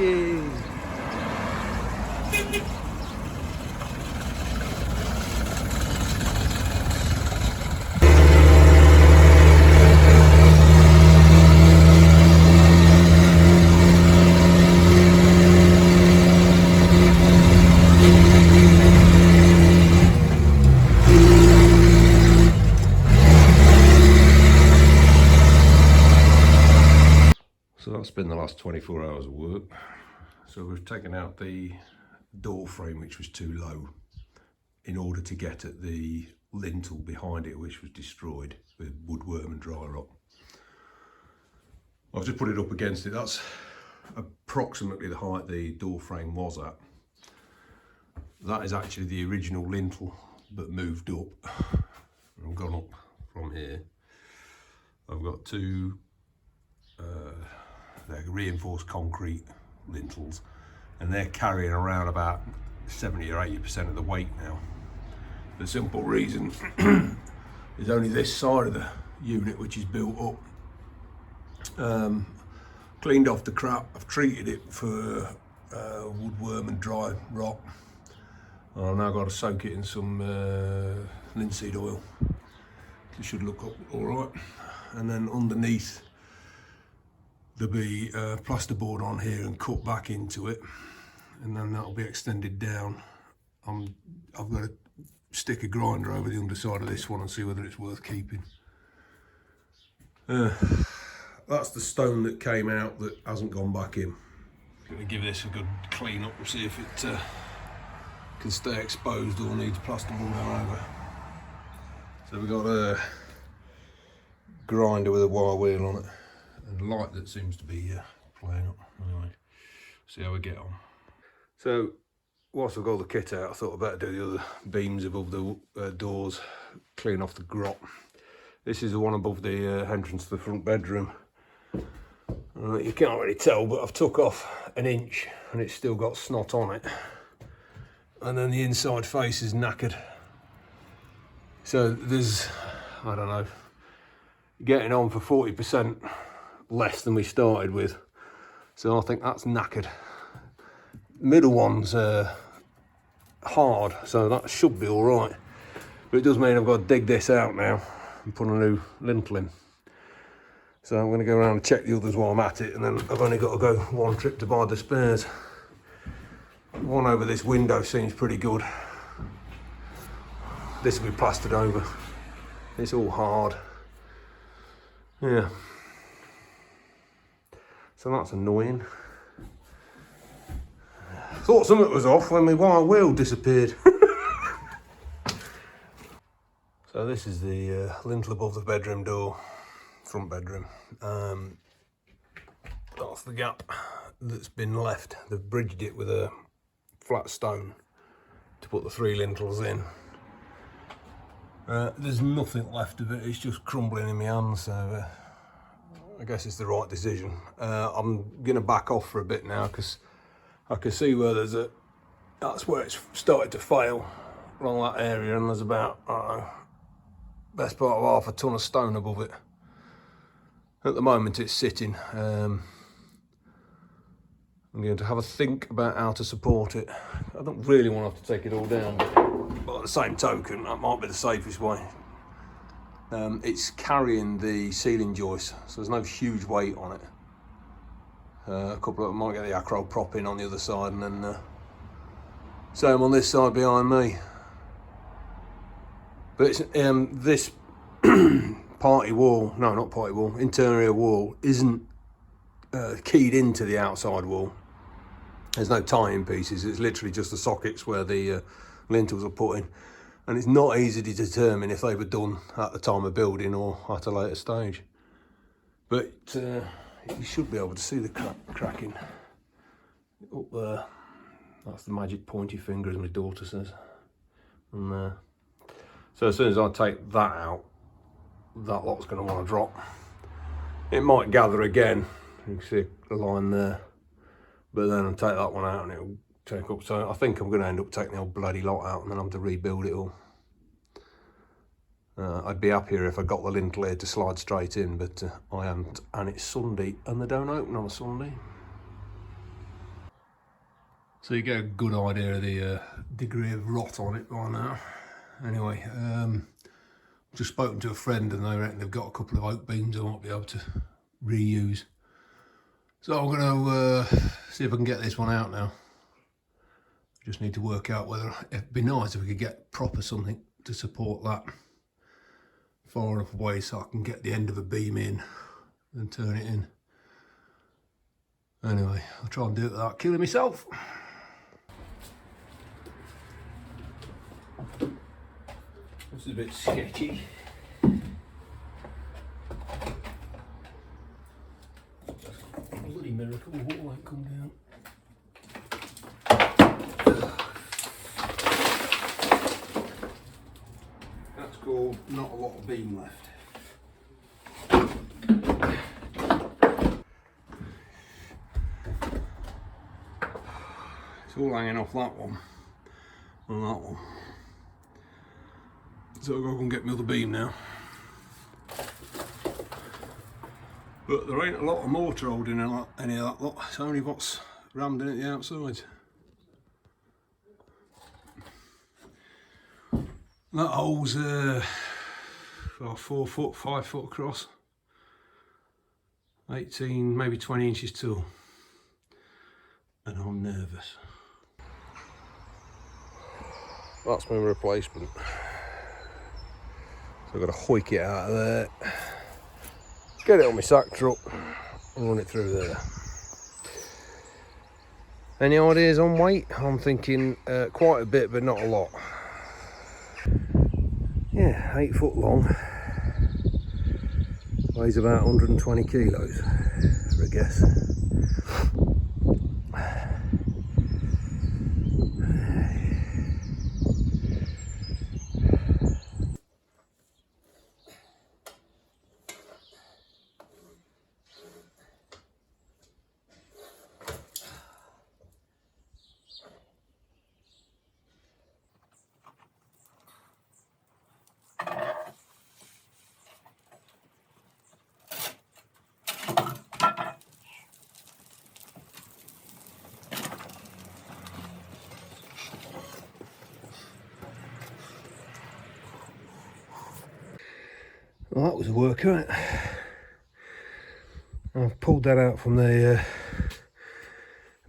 Yay! So that's been the last 24 hours of work. So we've taken out the door frame, which was too low, in order to get at the lintel behind it, which was destroyed with woodworm and dry rot. I've just put it up against it. That's approximately the height the door frame was at. That is actually the original lintel, but moved up. I've gone up from here. I've got two they're reinforced concrete lintels, and they're carrying around about 70 or 80% of the weight now. The simple reason is only this side of the unit which is built up. Cleaned off the crap, I've treated it for woodworm and dry rot. I've now got to soak it in some linseed oil. It should look all right. And then underneath there'll be plasterboard on here and cut back into it, and then that'll be extended down. I've got to stick a grinder over the underside of this one and see whether it's worth keeping. That's the stone that came out that hasn't gone back in. Going to give this a good clean up and see if it can stay exposed or needs plasterboard all over. So we've got a grinder with a wire wheel on it, and light that seems to be playing up. Anyway, see how we get on. So whilst I've got the kit out, I thought I'd better do the other beams above the doors, clean off the grot. This is the one above the entrance to the front bedroom. You can't really tell, but I've took off an inch and it's still got snot on it. And then the inside face is knackered. So there's, I don't know, getting on for 40% less than we started with. So I think that's knackered. Middle one's hard, so that should be all right. But it does mean I've got to dig this out now and put a new lintel in. So I'm going to go around and check the others while I'm at it, and then I've only got to go one trip to buy the spares. One over this window seems pretty good. This will be plastered over. It's all hard. Yeah. So that's annoying. Thought something was off when my wire wheel disappeared. So this is the lintel above the bedroom door, front bedroom. That's the gap that's been left. They've bridged it with a flat stone to put the 3 lintels in. There's nothing left of it, it's just crumbling in my hands, so I guess it's the right decision. I'm gonna back off for a bit now because I can see where that's where it's started to fail along that area, and there's about, I don't know, best part of half a ton of stone above it. At the moment it's sitting. I'm going to have a think about how to support it. I don't really want to have to take it all down, but at the same token, that might be the safest way. It's carrying the ceiling joist, so there's no huge weight on it. A couple of them might get the acro prop in on the other side, and then same on this side behind me. But it's this party wall, no, not party wall, interior wall isn't keyed into the outside wall. There's no tie-in pieces, it's literally just the sockets where the lintels are put in. And it's not easy to determine if they were done at the time of building or at a later stage. But you should be able to see the cracking up there. That's the magic pointy finger, as my daughter says. And so as soon as I take that out, that lot's going to want to drop. It might gather again, you can see a line there, but then I'll take that one out and it'll take up. So I think I'm going to end up taking the whole bloody lot out and then have to rebuild it all. I'd be happier if I got the lintel here to slide straight in, but I haven't, and it's Sunday and they don't open on a Sunday. So you get a good idea of the degree of rot on it by now. Anyway, just spoken to a friend and they reckon they've got a couple of oak beams I might be able to reuse. So I'm going to see if I can get this one out now. Just need to work out whether it'd be nice if we could get proper something to support that far enough away so I can get the end of a beam in and turn it in. Anyway, I'll try and do it without killing myself. This is a bit sketchy. Bloody miracle, the water won't come down. That's called not a lot of beam left. It's all hanging off that one and that one. So I'll go and get my other beam now. But there ain't a lot of mortar holding any of that lot. It's only what's rammed in at the outside. That hole's 4 foot, 5 foot across. 18, maybe 20 inches tall. And I'm nervous. That's my replacement. So I've got to hoik it out of there, get it on my sack truck and run it through there. Any ideas on weight? I'm thinking quite a bit, but not a lot. Yeah, 8 foot long. Weighs about 120 kilos, for a guess. Well, that was a worker. I've pulled that out from the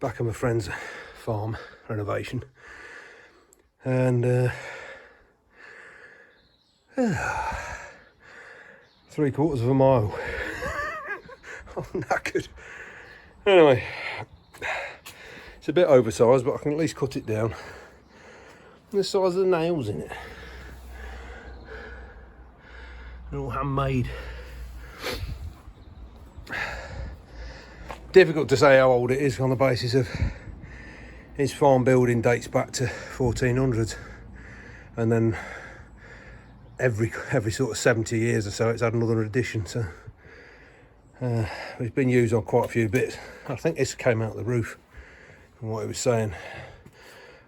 back of my friend's farm renovation, and 3/4 of a mile. I'm knackered. Anyway, it's a bit oversized, but I can at least cut it down. The size of the nails in it. They're all handmade. Difficult to say how old it is on the basis of his farm building dates back to 1400s, and then every sort of 70 years or so it's had another addition. So it's been used on quite a few bits. I think this came out the roof from what he was saying,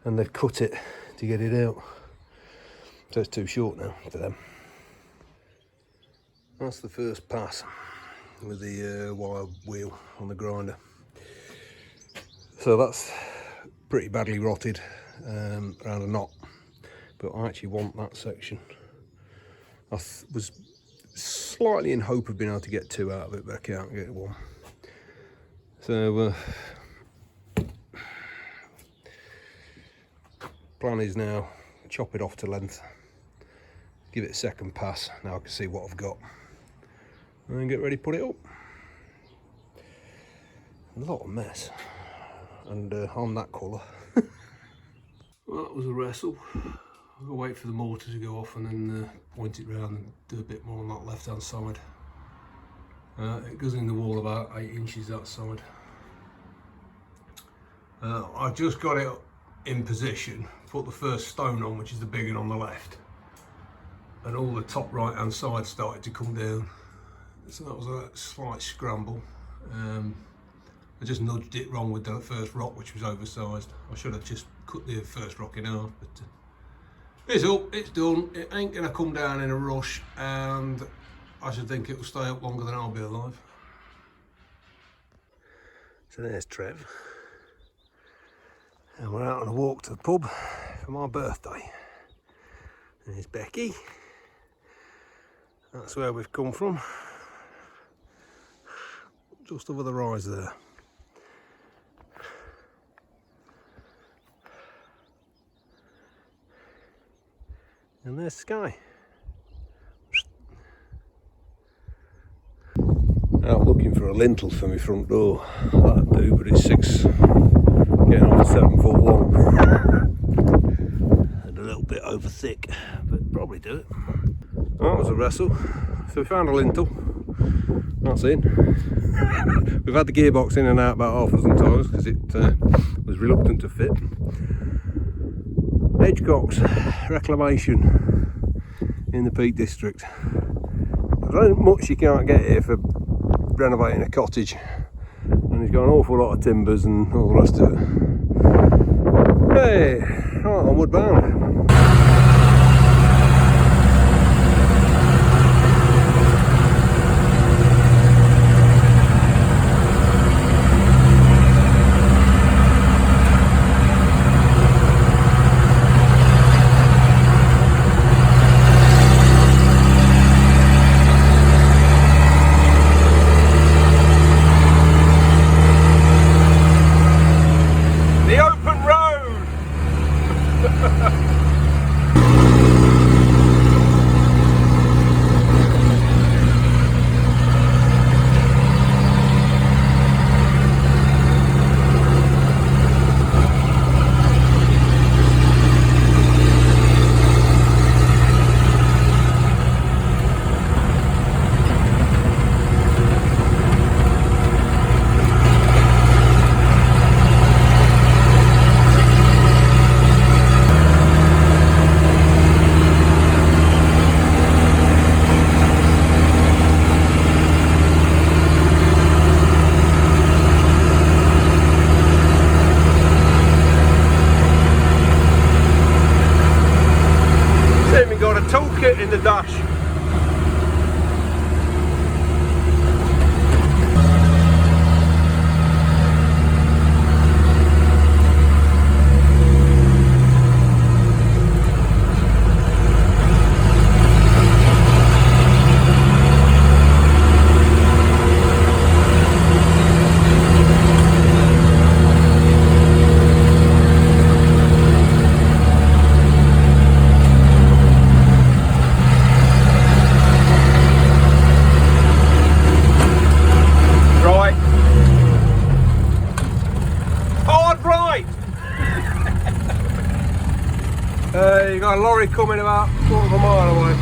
and they've cut it to get it out, so it's too short now for them. That's the first pass with the wire wheel on the grinder. So that's pretty badly rotted around a knot, but I actually want that section. I was slightly in hope of being able to get 2 out of it, but I can't get 1. So plan is now chop it off to length, give it a second pass. Now I can see what I've got, and then get ready to put it up. A lot of mess, and on that colour. Well, that was a wrestle. I'll wait for the mortar to go off and then point it round and do a bit more on that left hand side. It goes in the wall about 8 inches that side. I just got it in position, put the first stone on, which is the big one on the left, and all the top right hand side started to come down. So that was a slight scramble. I just nudged it wrong with the first rock, which was oversized. I should have just cut the first rock in half, but it's up, it's done. It ain't gonna come down in a rush, and I should think it'll stay up longer than I'll be alive. So there's Trev. And we're out on a walk to the pub for my birthday. And there's Becky. That's where we've come from. Just over the rise there. And there's Sky. Out looking for a lintel for my front door. That'd do, but it's 6, getting on for 7 foot long. And a little bit over thick, but probably do it. That was a wrestle. So we found a lintel. That's in. We've had the gearbox in and out about half a dozen times because it was reluctant to fit. Edgecox reclamation in the Peak District. There's not much you can't get here for renovating a cottage, and he's got an awful lot of timbers and all the rest of it. Hey, right, onward bound. In the dash. You got a lorry coming about a quarter of a mile away.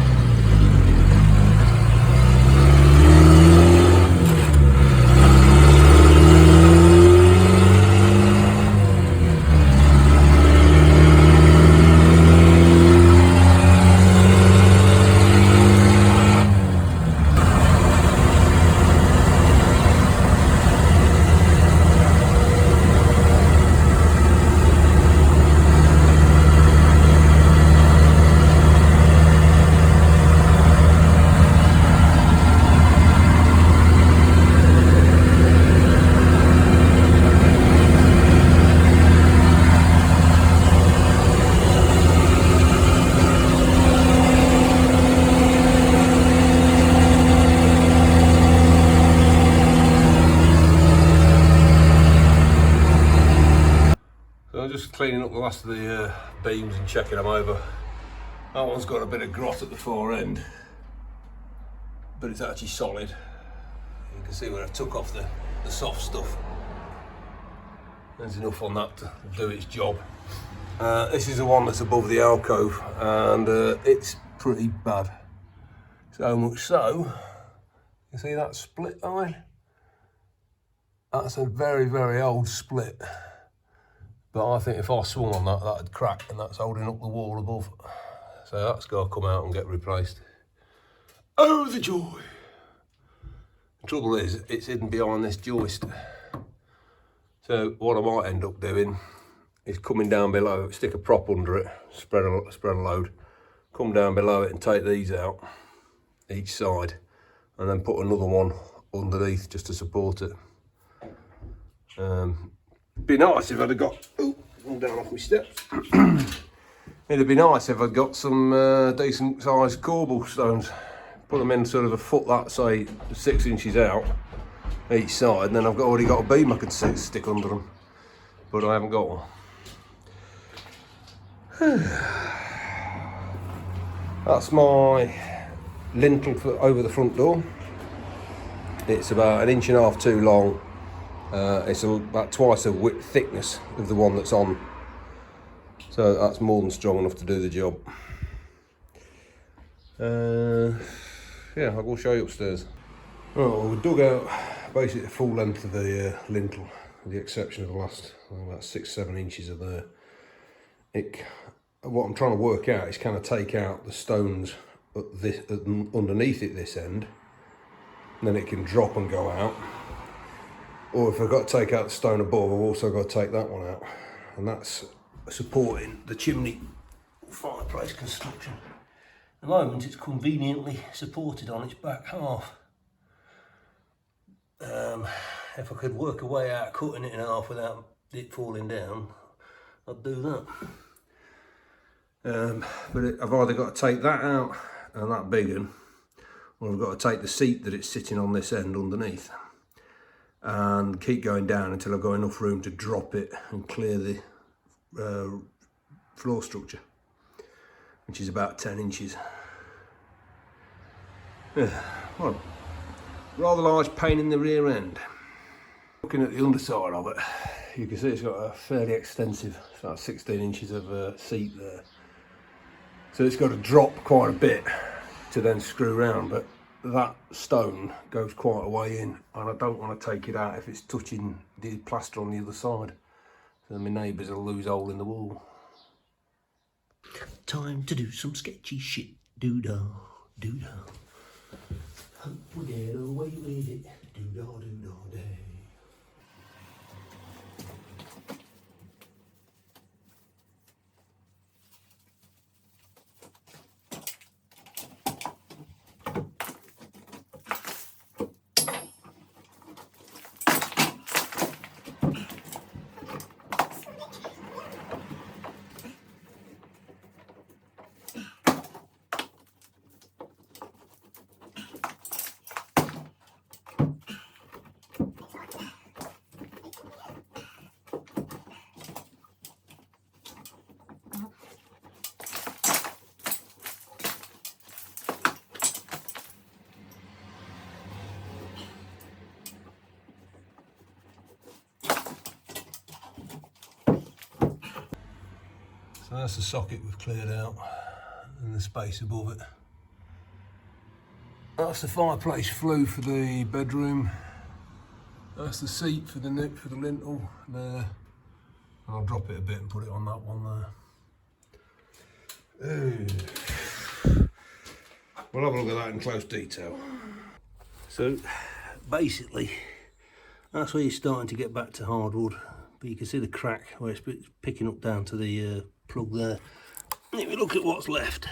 I'm just cleaning up the last of the beams and checking them over. That one's got a bit of grot at the far end, but it's actually solid. You can see where I took off the soft stuff. There's enough on that to do its job. This is the one that's above the alcove, and it's pretty bad. So much so, you see that split line? That's a very, very old split. But I think if I swung on that, that'd crack, and that's holding up the wall above. So that's got to come out and get replaced. Oh, the joy! The trouble is, it's hidden behind this joist. So what I might end up doing is coming down below, stick a prop under it, spread a load, come down below it and take these out, each side, and then put another one underneath just to support it. Be nice if I'd have got I'm down off my steps. It'd be nice if I'd got some decent sized corbel stones. Put them in sort of a foot, that say 6 inches out each side, and then I've already got a beam I could stick under them. But I haven't got one. That's my lintel for over the front door. It's about 1.5 inches too long. It's about twice the thickness of the one that's on. So that's more than strong enough to do the job. Yeah, I'll go show you upstairs. Oh, well, we dug out basically the full length of the lintel, with the exception of the last about 6-7 inches of there. What I'm trying to work out is, can I take out the stones underneath it this end, and then it can drop and go out. Or if I've got to take out the stone above, I've also got to take that one out. And that's supporting the chimney fireplace construction. At the moment it's conveniently supported on its back half. If I could work a way out cutting it in half without it falling down, I'd do that. But I've either got to take that out and that big one, or I've got to take the seat that it's sitting on this end underneath and keep going down until I've got enough room to drop it and clear the floor structure, which is about 10 inches. Well, rather large pain in the rear end. Looking at the underside of it, you can see it's got a fairly extensive, it's about 16 inches of seat there. So it's got to drop quite a bit to then screw round, but that stone goes quite a way in, and I don't want to take it out if it's touching the plaster on the other side. So my neighbours will lose a hole in the wall. Time to do some sketchy shit. Doo-dah, doo-dah. Hope we get away with it. Doo-dah, doo-dah, day. So that's the socket we've cleared out and the space above it. That's the fireplace flue for the bedroom. That's the seat for the lintel there. And I'll drop it a bit and put it on that one there. We'll have a look at that in close detail. So basically, that's where you're starting to get back to hardwood. But you can see the crack where it's picking up down to the plug there. And if you look at what's left,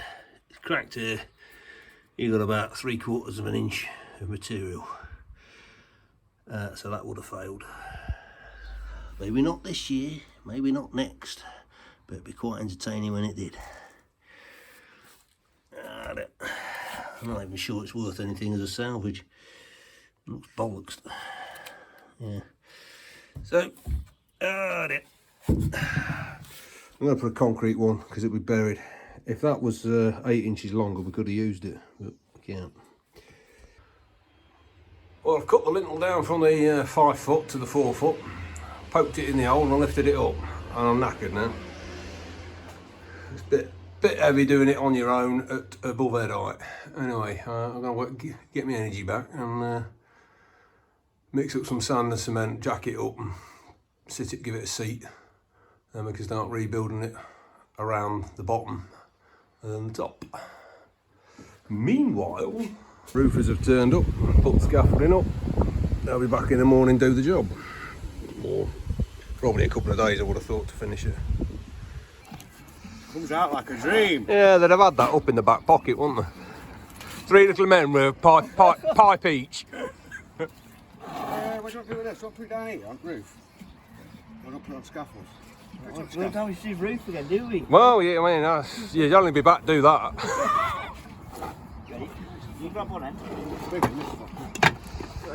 it's cracked here. You've got about 3/4 of an inch of material. So that would have failed. Maybe not this year, maybe not next, but it'd be quite entertaining when it did. I'm not even sure it's worth anything as a salvage. It looks bollocks. Yeah. So, I'm going to put a concrete one because it'll be buried. If that was 8 inches longer, we could have used it, but we can't. Well, I've cut the lintel down from the 5 foot to the 4 foot, poked it in the hole and I lifted it up, and I'm knackered now. It's a bit heavy doing it on your own at above head height. Anyway, I'm going to get my energy back and mix up some sand and cement, jack it up and give it a seat. Then we can start rebuilding it around the bottom and the top. Meanwhile, roofers have turned up, put the scaffolding up. They'll be back in the morning, do the job. Or probably a couple of days, I would have thought, to finish it. Comes out like a dream. Yeah, they'd have had that up in the back pocket, wouldn't they? 3 little men with a pipe each. What do you want to do with this? Don't put it down here on the roof. Why don't put it on scaffolds? We don't have to see roof again, do we? Well, yeah, I mean, you'd only be back to do that. Ready? You grab one end. Big one, this one.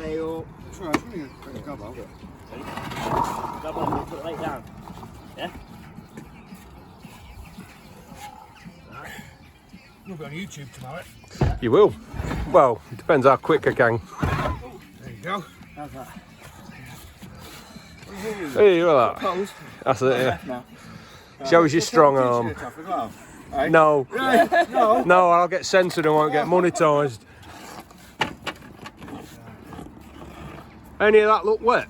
There you Sorry, I was going to grab out. go. Ready? Grab one, put it right down. Yeah? You'll be on YouTube tomorrow. You will. Well, it depends how quick I can. There you go. How's that? Hey, you like that? Pose. That's it, yeah. Now. Shows your strong arm. No. No. No, I'll get censored and won't get monetised. Any of that look wet?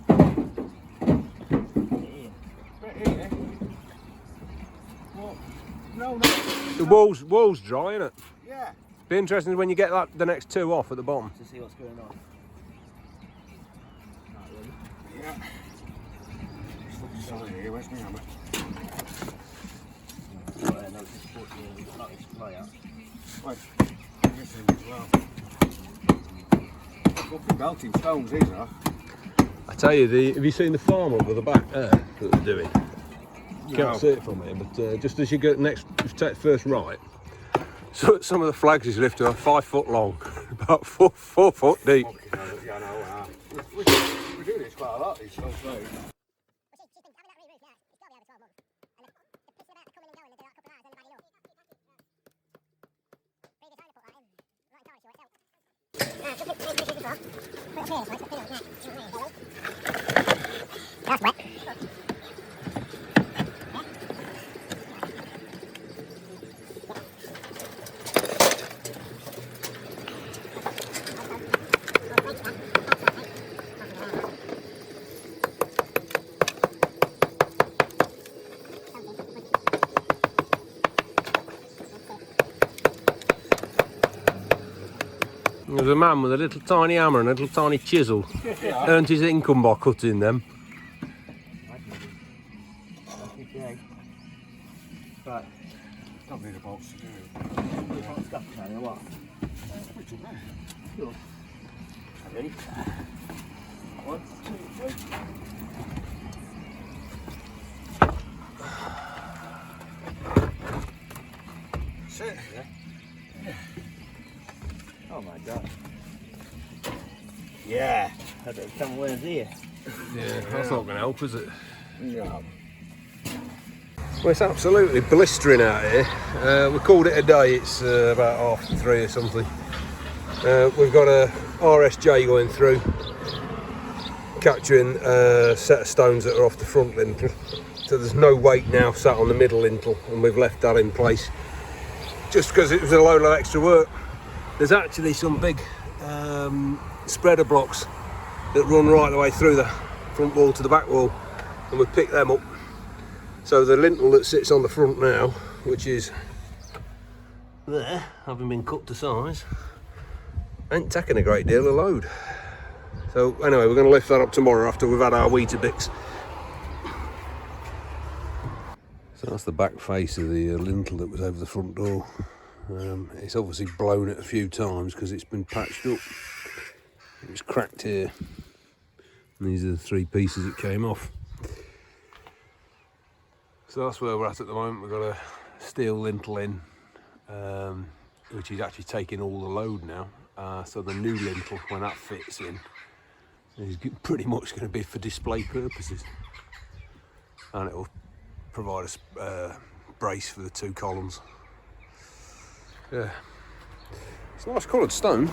No. The wall's dry, isn't it? Yeah. Be interesting when you get that the next two off at the bottom. To see what's going on. Yeah. Sorry, here, where's my hammer? Right. This thing as well. Fucking melting stones, these are. I tell you, have you seen the farm up at the back there that they're doing? You can't see it from here, but just as you go next, take the first right. So some of the flags he's lifted are 5 foot long, about 4 foot deep. Yeah, I know. We do this quite a lot, these stones, right? That's wet. There's a man with a little tiny hammer and a little tiny chisel. Earned his income by cutting them. Right. Don't need a box to do it. You can't stuff it now, you know what? Which one? Sure. Ready? 1, 2, 3. That's it. Yeah. Oh my god. Yeah. I don't come where's here. Yeah, that's not going to help, is it? No. Well, it's absolutely blistering out here. We called it a day. It's about 3:30 or something. We've got a RSJ going through, capturing a set of stones that are off the front lintel. So there's no weight now sat on the middle lintel, and we've left that in place just because it was a load of extra work. There's actually some big spreader blocks that run right the way through the front wall to the back wall, and we've picked them up. So the lintel that sits on the front now, which is there, having been cut to size, ain't taking a great deal of load. So anyway, we're going to lift that up tomorrow after we've had our Weetabix. So that's the back face of the lintel that was over the front door. It's obviously blown it a few times because it's been patched up. It was cracked here. And these are the 3 pieces that came off. So that's where we're at the moment. We've got a steel lintel in, which is actually taking all the load now. So the new lintel, when that fits in, is pretty much going to be for display purposes. And it will provide a brace for the 2 columns. Yeah, it's a nice coloured stone.